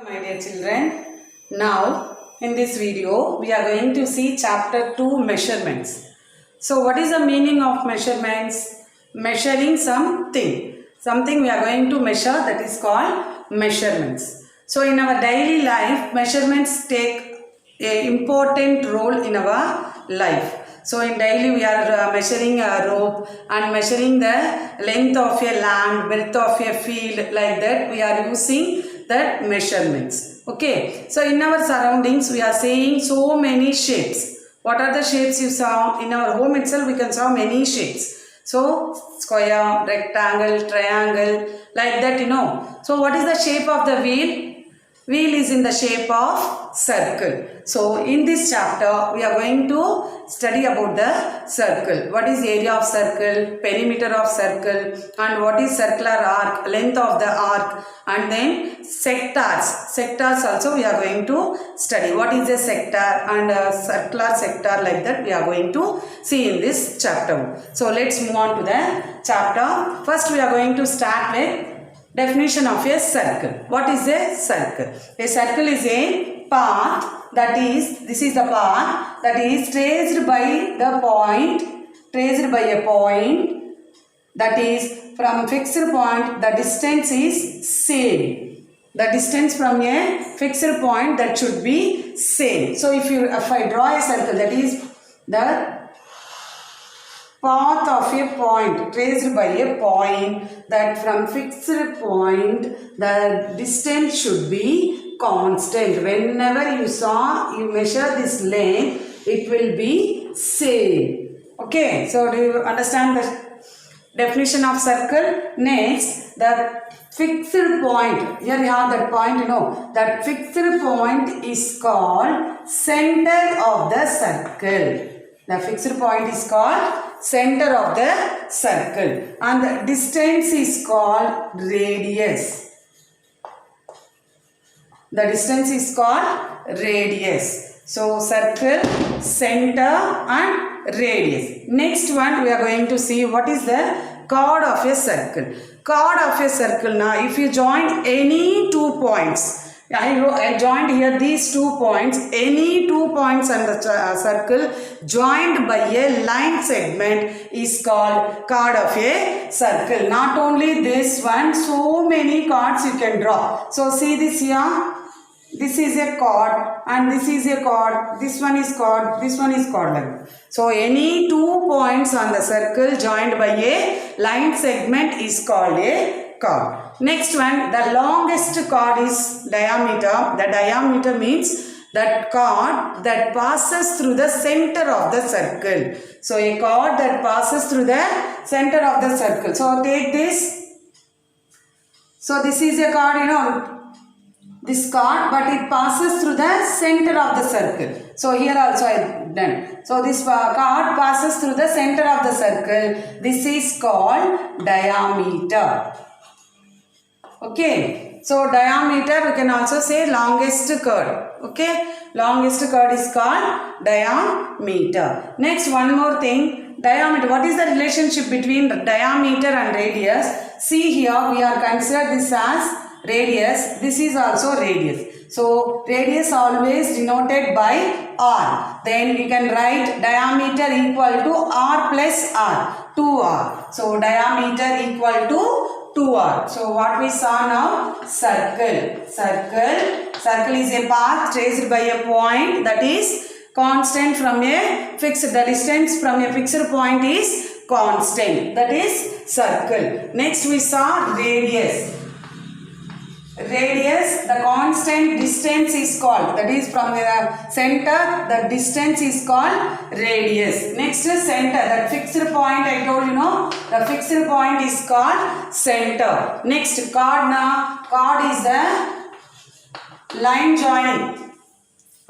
My dear children, now in this video we are going to see chapter 2 measurements. So what is the meaning of measurements? Measuring something we are going to measure, that is called measurements. So in our daily life, measurements take an important role in our life. So in daily we are measuring a rope and measuring the length of a land, width of a field, like that we are using the measurements. Okay, so in our surroundings we are seeing so many shapes. What are the shapes you saw? In our home itself we can saw many shapes. So square, rectangle, triangle, like that, you know. So what is the shape of the wheel? Wheel is in the shape of circle. So in this chapter we are going to study about the circle. What is area of circle, perimeter of circle, and what is circular arc, length of the arc, and then sectors. Sectors also we are going to study. What is a sector and a circular sector, like that we are going to see in this chapter. So let's move on to the chapter. First we are going to start with definition of a circle. What is a circle? A circle is a path that is, this is the path that is traced by a point that is from fixed point, the distance is same. The distance from a fixed point, that should be same. So if I draw a circle, that is the path of a point traced by a point, that from fixed point the distance should be constant. Whenever you measure this length, it will be same. Okay, so do you understand the definition of circle? Next, the fixed point. Here you have that point, you know. That fixed point is called center of the circle. The fixed point is called center of the circle, and the distance is called radius. The distance is called radius. So circle, center, and radius. Next one we are going to see what is the chord of a circle. Chord of a circle. Now if you join any 2 points, I joined here these 2 points. Any 2 points on the circle joined by a line segment is called chord of a circle. Not only this one, so many chords you can draw. So see this here. This is a chord and this is a chord. This one is chord. This one is chord. So any 2 points on the circle joined by a line segment is called a chord. Next one, the longest chord is diameter. The diameter means that chord that passes through the center of the circle. So a chord that passes through the center of the circle. So take this. So this is a chord, you know, this chord, but it passes through the center of the circle. So here also I done. So this chord passes through the center of the circle. This is called diameter. Okay, so diameter, we can also say longest chord. Okay, longest chord is called diameter. Next, one more thing, diameter. What is the relationship between diameter and radius? See here, we are considered this as radius. This is also radius. So radius always denoted by r. Then we can write diameter equal to r plus r, 2r. So diameter equal to 2r. So what we saw now? Circle. Circle is a path traced by a point that is constant from a fixed. The distance from a fixed point is constant. That is circle. Next we saw radius. Radius, the constant distance is called, that is from the center, the distance is called radius. Next is center, that fixed point I told you know, the fixed point is called center. Next chord now, chord is the line joining.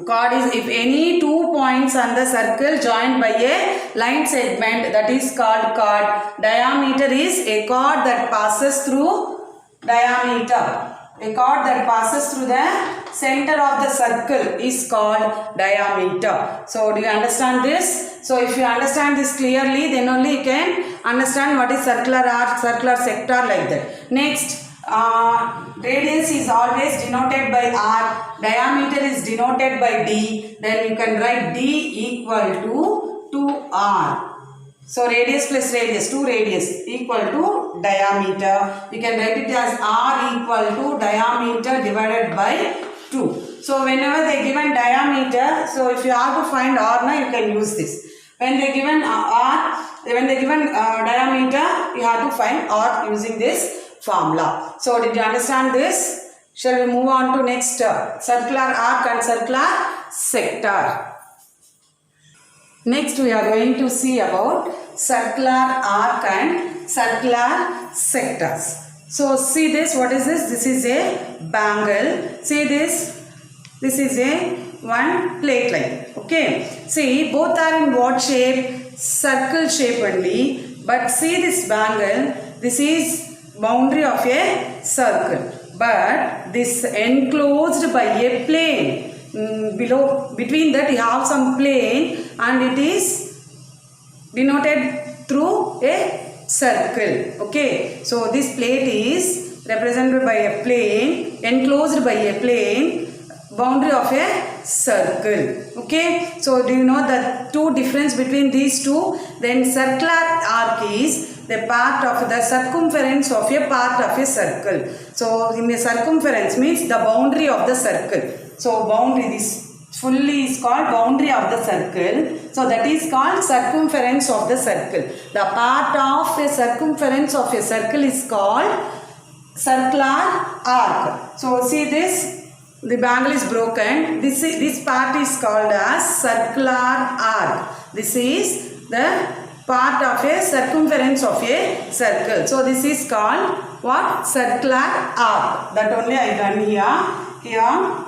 Chord is if any 2 points on the circle joined by a line segment, that is called chord. Diameter is a chord that passes through diameter. A chord that passes through the center of the circle is called diameter. So do you understand this? So if you understand this clearly, then only you can understand what is circular arc, circular sector, like that. Next, radius is always denoted by r, diameter is denoted by d, then you can write d equal to 2r. So radius plus radius, 2 radius equal to diameter. You can write it as r equal to diameter divided by 2. So whenever they given diameter, so if you have to find r now, you can use this. When they given diameter, you have to find r using this formula. So did you understand this? Shall we move on to next circular arc and circular sector. Next we are going to see about circular arc and circular sectors. So see this, what is this? This is a bangle. See this? This is a one plate like. Okay. See, both are in what shape? Circle shape only. But see this bangle, this is boundary of a circle. But this enclosed by a plane. Below, between that you have some plane and it is denoted through a circle. Okay. So this plate is represented by a plane, enclosed by a plane, boundary of a circle. Okay. So do you know the two difference between these two? Then circular arc is the part of the circumference of a part of a circle. So in the circumference means the boundary of the circle. So boundary, this fully is called boundary of the circle. So that is called circumference of the circle. The part of a circumference of a circle is called circular arc. So see this, the bangle is broken. This part is called as circular arc. This is the part of a circumference of a circle. So this is called what? Circular arc. That only I done here. Here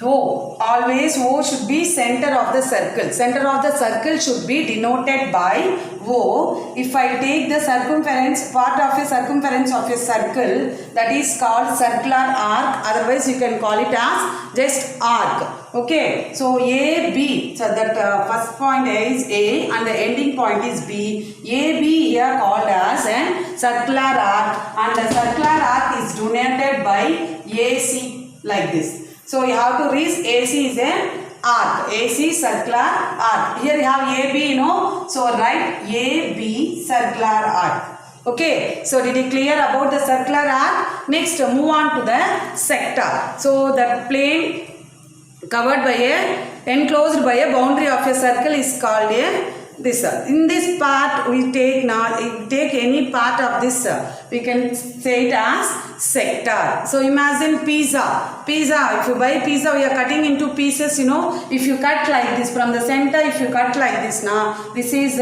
O, always O should be center of the circle. Center of the circle should be denoted by O. If I take the circumference, part of a circumference of a circle, that is called circular arc. Otherwise you can call it as just arc. Okay. So AB, so that first point is A and the ending point is B. AB here called as a circular arc, and the circular arc is denoted by AC like this. So you have to read AC is an arc. AC circular arc. Here you have AB, you know. So write AB circular arc. Okay. So did you clear about the circular arc? Next move on to the sector. So the plane covered by a, enclosed by a boundary of a circle is called a this. In this part we take now, take any part of this, we can say it as sector. So imagine pizza. Pizza, if you buy pizza, we are cutting into pieces, you know. If you cut like this from the center, if you cut like this now, this is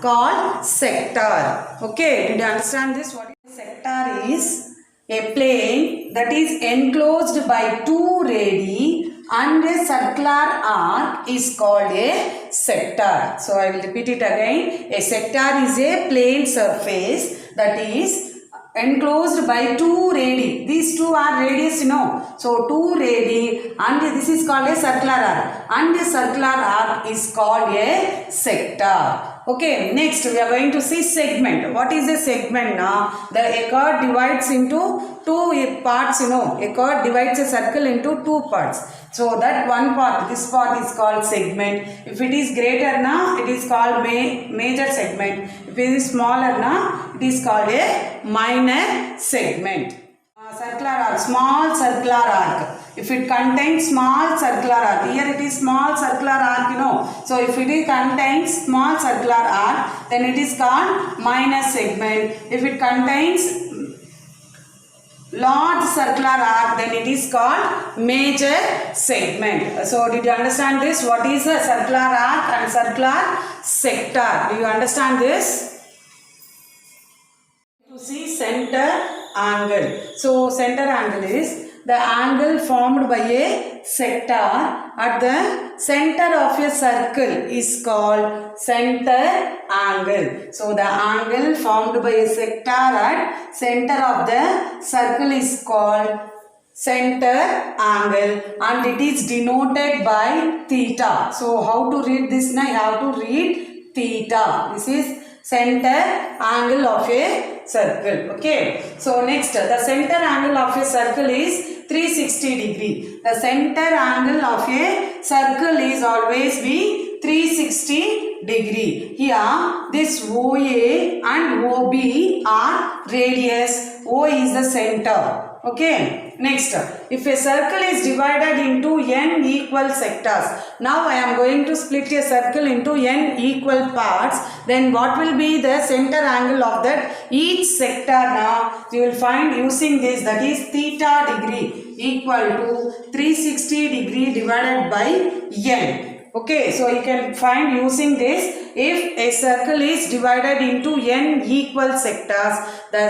called sector. Okay, did you understand this? What is sector is a plane that is enclosed by two radii and a circular arc is called a sector. So I will repeat it again. A sector is a plane surface that is enclosed by two radii. These two are radius, you know. So two radii and this is called a circular arc, and a circular arc is called a sector. Okay, next we are going to see segment. What is a segment now? A chord divides into two parts, you know. A chord divides a circle into two parts. So that one part, this part is called segment. If it is greater now, it is called major segment. If it is smaller now, it is called a minor segment. Circular arc, small circular arc. If it contains small circular arc, here it is small circular arc, you know. So if it contains small circular arc, then it is called minor segment. If it contains large circular arc, then it is called major segment. So did you understand this? What is a circular arc and circular sector? Do you understand this? To see center angle. So center angle is the angle formed by a sector at the center of a circle is called center angle. So the angle formed by a sector at center of the circle is called center angle, and it is denoted by theta. So how to read this now? You have to read theta. This is center angle of a circle. Okay. So next, the center angle of a circle is 360 degree. The center angle of a circle is always be 360 degree. Here this OA and OB are radius. O is the center. Okay. Next, if a circle is divided into n equal sectors, now I am going to split a circle into n equal parts, then what will be the center angle of that each sector? Now you will find using this, that is theta degree equal to 360 degree divided by n. Okay, so you can find using this, if a circle is divided into n equal sectors, the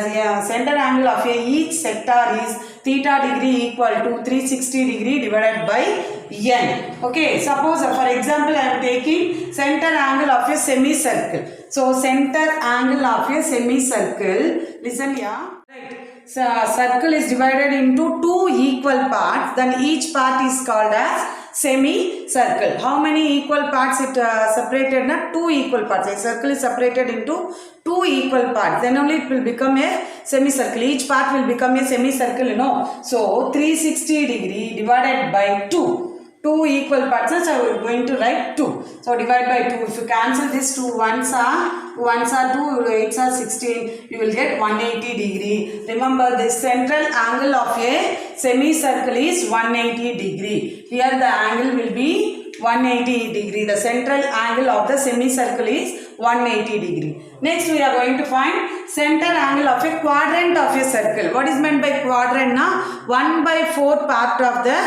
center angle of each sector is theta degree equal to 360 degree divided by n. Okay, suppose for example I am taking center angle of a semicircle. So center angle of a semicircle, listen here. Right. So circle is divided into two equal parts, then each part is called as semicircle. How many equal parts it separated? Not two equal parts. A circle is separated into two equal parts. Then only it will become a semicircle. Each part will become a semicircle, you know. So 360 degree divided by 2. Two equal parts. So I am going to write 2. So divide by 2. If you cancel this, 2 ones are 2, 8s are 16. You will get 180 degree. Remember, the central angle of a semicircle is 180 degree. Here the angle will be 180 degree. The central angle of the semicircle is 180 degree. Next we are going to find center angle of a quadrant of a circle. What is meant by quadrant? Now 1/4 part of the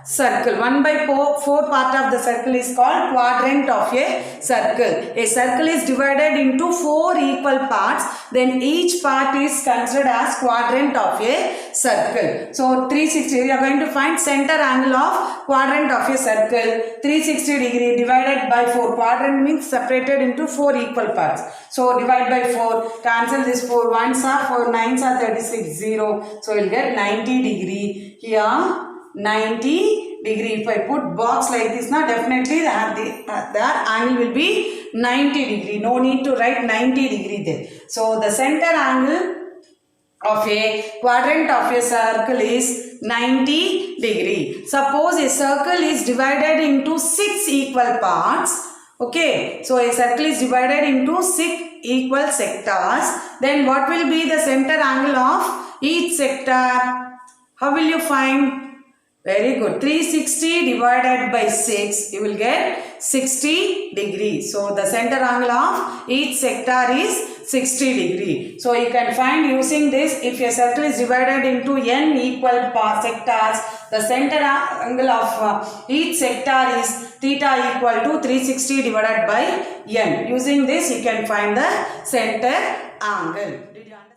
circle. 1/4 part of the circle is called quadrant of a circle. A circle is divided into 4 equal parts, then each part is considered as quadrant of a circle. So 360, we are going to find center angle of quadrant of a circle. 360 degree divided by 4. Quadrant means separated into 4 equal parts. So divide by 4, cancel this 4 ones are 4, 9s are 36, 0. So we will get 90 degree. Here 90 degree. If I put box like this, now definitely the angle will be 90 degree. No need to write 90 degree there. So the center angle of a quadrant of a circle is 90 degree. Suppose a circle is divided into 6 equal parts. Okay, so a circle is divided into 6 equal sectors. Then what will be the center angle of each sector? How will you find? Very good. 360 divided by 6, you will get 60 degree. So the center angle of each sector is 60 degree. So you can find using this, if a circle is divided into n equal sectors, the center angle of each sector is theta equal to 360 divided by n. Using this you can find the center angle. Did you understand?